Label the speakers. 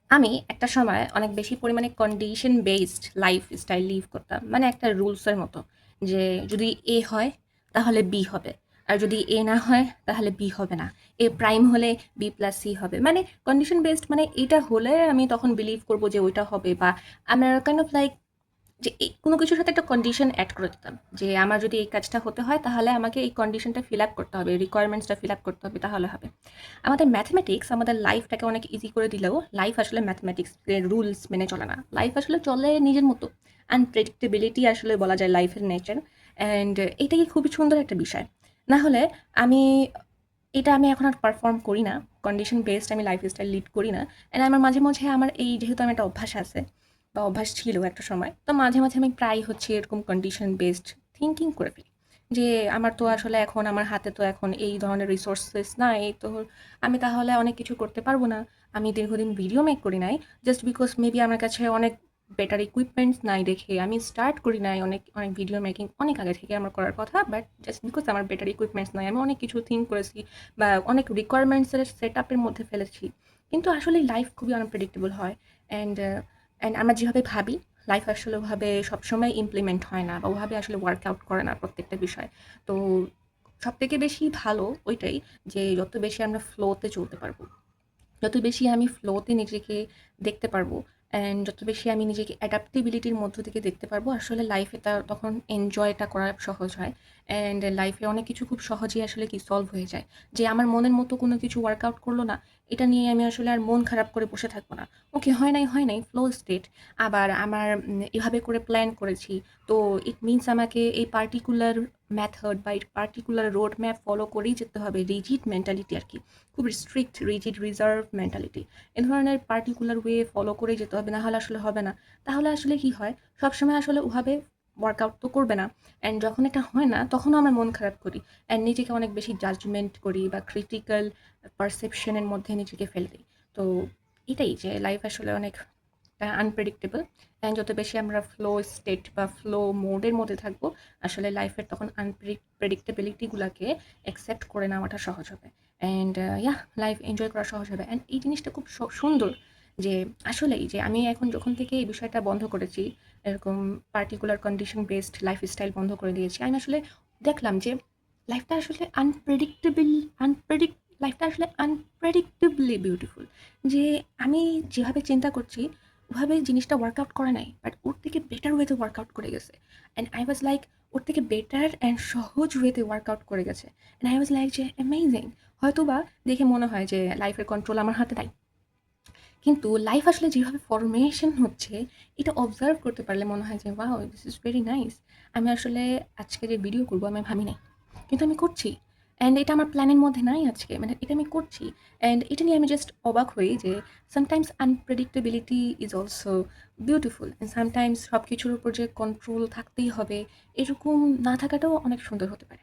Speaker 1: আমি একটা সময় অনেক বেশি পরিমাণে কন্ডিশন বেসড লাইফস্টাইল লিভ করতাম। মানে একটা রুলসের মতো যে যদি এ হয় তাহলে বি হবে। আর যদি এ না হয় তাহলে বি হবে না। এ প্রাইম হলে বি প্লাস সি হবে। মানে কন্ডিশন বেসড মানে এটা হলে আমি তখন বিলিভ করব যে ওইটা হবে বা আমার কাইন্ড অফ লাইক যে কোনো কিছুর সাথে একটা কন্ডিশন অ্যাড করে দিতাম যে আমার যদি এই কাজটা হতে হয় তাহলে আমাকে এই কন্ডিশনটা ফিল আপ করতে হবে, রিকোয়ারমেন্টসটা ফিল আপ করতে হবে, তাহলে হবে। আমাদের ম্যাথমেটিক্স আমাদের লাইফটাকে অনেক ইজি করে দিলেও লাইফ আসলে ম্যাথমেটিক্স রুলস মেনে চলে না। লাইফ আসলে চলে নিজের মতো। আনপ্রেডিক্টেবিলিটি আসলে বলা যায় লাইফের নেচার। অ্যান্ড এটাই খুবই সুন্দর একটা বিষয়। না হলে আমি আমি এখন আর পারফর্ম করি না। কন্ডিশন বেসড আমি লাইফস্টাইল লিড করি না। অ্যান্ড আমার মাঝে মাঝে আমার এই যেহেতু আমার একটা অভ্যাস আছে বা অভ্যাস ছিল একটা সময়, তো মাঝে মাঝে আমি প্রায় হচ্ছে এরকম কন্ডিশন বেসড থিঙ্কিং করে ফেলি যে আমার তো আসলে এখন আমার হাতে তো এখন এই ধরনের রিসোর্সেস নাই, তো আমি তাহলে অনেক কিছু করতে পারবো না। আমি দীর্ঘদিন ভিডিও মেক করি নাই জাস্ট বিকজ মেবি আমার কাছে অনেক বেটার ইকুইপমেন্টস নাই দেখে আমি স্টার্ট করি নাই। অনেক অনেক ভিডিও মেকিং অনেক আগে থেকে আমার করার কথা, বাট জাস্ট বিকজ আমার বেটার ইকুইপমেন্টস নাই আমি অনেক কিছু থিঙ্ক করেছি বা অনেক রিকোয়ারমেন্টসের সেট আপের মধ্যে ফেলেছি। কিন্তু আসলে লাইফ খুবই আনপ্রেডিক্টেবল হয়। অ্যান্ড অ্যান্ড আমরা যেভাবে ভাবি লাইফ আসলে ওভাবে সবসময় ইমপ্লিমেন্ট হয় না বা ওভাবে আসলে ওয়ার্কআউট করে না প্রত্যেকটা বিষয়। তো সবথেকে বেশি ভালো ওইটাই যে যত বেশি আমরা ফ্লোতে চলতে পারবো, যত বেশি আমি ফ্লোতে নিজেকে দেখতে পারবো অ্যান্ড যত বেশি আমি নিজেকে অ্যাডাপ্টেবিলিটির মধ্য থেকে দেখতে পারবো, আসলে লাইফে তা তখন এনজয়টা করা সহজ হয়। অ্যান্ড লাইফে অনেক কিছু খুব সহজেই আসলে কি সলভ হয়ে যায়। যে আমার মনের মতো কোনো কিছু ওয়ার্কআউট করলো না, এটা নিয়ে আমি আসলে আর মন খারাপ করে বসে থাকবো না। ওকে, হয় নাই ফ্লো স্টেট। আবার আমার এভাবে করে প্ল্যান করেছি, তো ইট মিনস আমাকে এই পার্টিকুলার মেথড বা এই পার্টিকুলার রোড ম্যাপ ফলো করেই যেতে হবে। রিজিড মেন্টালিটি আর কি, খুব স্ট্রিক্ট রিজিড রিজার্ভ মেন্টালিটি। এ ধরনের পার্টিকুলার ওয়ে ফলো করে যেতে হবে, না হলে আসলে হবে না। তাহলে আসলে কি হয়, সবসময় আসলে ওভাবে ওয়ার্কআউট তো করবে না। অ্যান্ড যখন এটা হয় না তখনও আমরা মন খারাপ করি অ্যান্ড নিজেকে অনেক বেশি জাজমেন্ট করি বা ক্রিটিক্যাল পারসেপশনের মধ্যে নিজেকে ফেলে দিই। তো এটাই যে লাইফ আসলে অনেক আনপ্রেডিক্টেবল। অ্যান্ড যত বেশি আমরা ফ্লো স্টেট বা ফ্লো মোডের মধ্যে থাকবো, আসলে লাইফের তখন আনপ্রেডিক্টেবিলিটিগুলোকে অ্যাকসেপ্ট করে নেওয়াটা সহজ হবে। অ্যান্ড লাইফ এনজয় করা সহজ হবে। অ্যান্ড এই জিনিসটা খুব সুন্দর যে আসলেই যে আমি এখন যখন থেকে এই বিষয়টা বন্ধ করেছি, এরকম পার্টিকুলার কন্ডিশন বেসড লাইফস্টাইল বন্ধ করে দিয়েছি, আমি আসলে দেখলাম যে লাইফটা আসলে লাইফটা আসলে আনপ্রেডিক্টেবলি বিউটিফুল। যে আমি যেভাবে চিন্তা করছি ওভাবে জিনিসটা ওয়ার্কআউট করে নাই, বাট ওর থেকে বেটার ওয়েতে ওয়ার্কআউট করে গেছে। অ্যান্ড আই ওয়াজ লাইক ওর থেকে বেটার অ্যান্ড সহজ ওয়েতে ওয়ার্কআউট করে গেছে। অ্যান্ড আই ওয়াজ লাইক যে অ্যামেজিং। হয়তো বা দেখে মনে হয় যে লাইফের কন্ট্রোল আমার হাতে নাই, কিন্তু লাইফ আসলে যেভাবে ফরমেশন হচ্ছে এটা অবজার্ভ করতে পারলে মনে হয় যে wow, this is very nice. আমি আসলে আজকে যে ভিডিও করবো আমি ভাবি নাই, কিন্তু আমি করছি। অ্যান্ড এটা আমার প্ল্যানের মধ্যে নাই আজকে, মানে এটা আমি করছি। অ্যান্ড এটা নিয়ে আমি জাস্ট অবাক হই যে sometimes unpredictability is also beautiful. And sometimes সব কিছুর উপর যে কন্ট্রোল থাকতেই হবে এরকম না থাকাটাও অনেক সুন্দর হতে পারে।